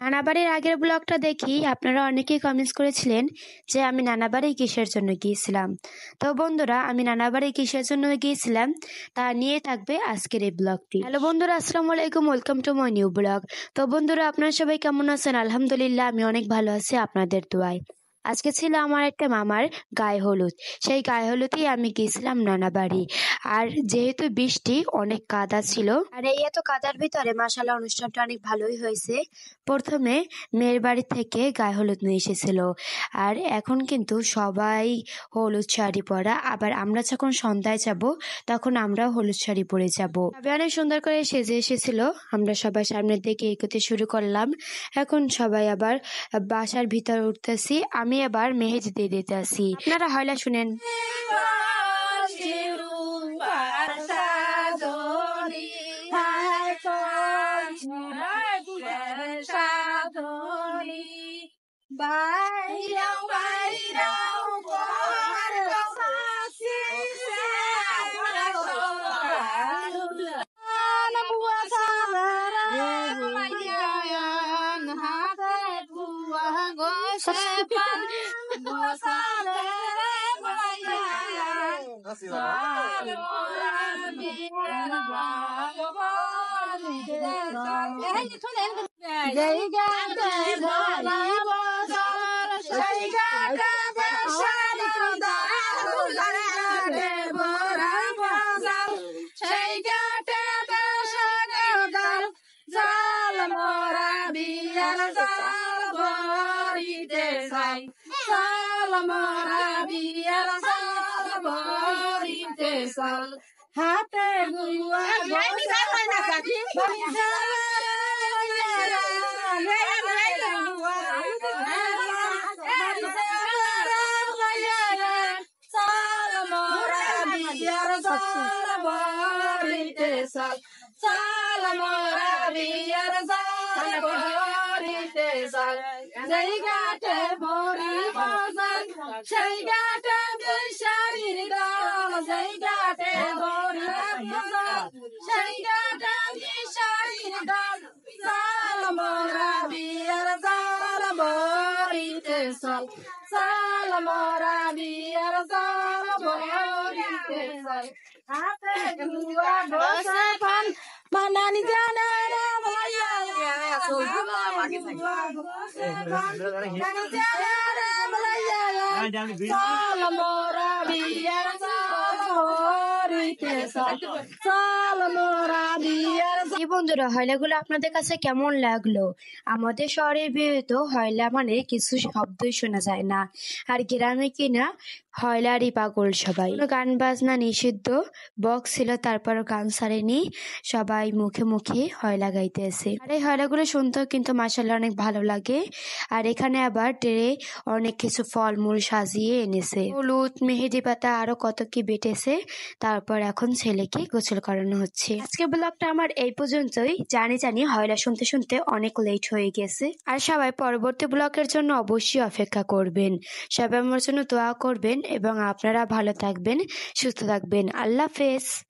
নানাবাড়ির আগের ব্লগটা দেখি আপনারা অনেকেই কমেন্টস করেছিলেন যে আমি নানাবাড়ি কিসের জন্য গিয়েছিলাম। তো বন্ধুরা, আমি নানাবাড়ি কিসের জন্য গিয়েছিলাম তা নিয়ে থাকবে আজকের এই ব্লগটি। হ্যালো বন্ধুরা, আসসালামু আলাইকুম, welcome to my new blog. তো বন্ধুরা, আপনারা সবাই কেমন আছেন? আলহামদুলিল্লাহ, আমি অনেক ভালো আছি আপনাদের দোয়ায়। আজকে ছিল আমার একটা মামার গায়ে হলুদ। সেই গায়ে হলুদেই আমি গিয়েছিলাম নানাবাড়ি। আর যেহেতু বৃষ্টি, অনেক কাদা ছিল। আর এই এত কাদার ভিতরে মাশাআল্লাহ অনুষ্ঠানটা অনেক ভালোই হয়েছে। প্রথমে মেয়ের বাড়ি থেকে গায়ে হলুদ নিয়ে এসেছিল, আর এখন কিন্তু সবাই হলুদ শাড়ি পরা। আবার আমরা যখন সন্ধ্যায় যাব তখন আমরাও হলুদ শাড়ি পরে যাব। সবাই অনেক সুন্দর করে সেজে এসেছিল। আমরা সবাই সামনের দিকে এগোতে শুরু করলাম। এখন সবাই আবার বাসার ভিতর উঠতেছি। আমি আবার মেহেদি দিয়ে দিতে আসি। আপনারা হয়লা শুনেন। হাতে গুয়া manani jana বন্ধুরা, হয়লাগুলো আপনাদের কাছে কেমন লাগলো? আমাদের শহরের বিয়ে তো হয়লা মানে কিছু শব্দই শোনা যায় না, আর গ্রামে কিনা হয়লারই পাগল সবাই। গান বাজনা নিষিদ্ধ, বক্স ছিল, তারপরও গান ছাড়েনি, সবাই মুখে মুখে হয়লা গাইতেছে। আর এই হয়লাগুলো শুনতেও কিন্তু মাশাআল্লাহ অনেক ভালো লাগে। আর এখানে আবার ট্রে অনেক কিছু ফলমূল সাজিয়ে এনেছে, হলুদ, মেহেদি পাতা, আরো কত কি বেটেছে। তারপর এখন ছেলেকে গোসল করানো হচ্ছে। আজকে ব্লগটা আমার এই পর্যন্তই। জানি হয়লা শুনতে শুনতে অনেক লেট হয়ে গেছে। আর সবাই পরবর্তী ব্লগের জন্য অবশ্যই অপেক্ষা করবেন। সবাই আমার জন্য দোয়া করবেন এবং আপনারা ভালো থাকবেন, সুস্থ থাকবেন। আল্লাহ হাফেজ।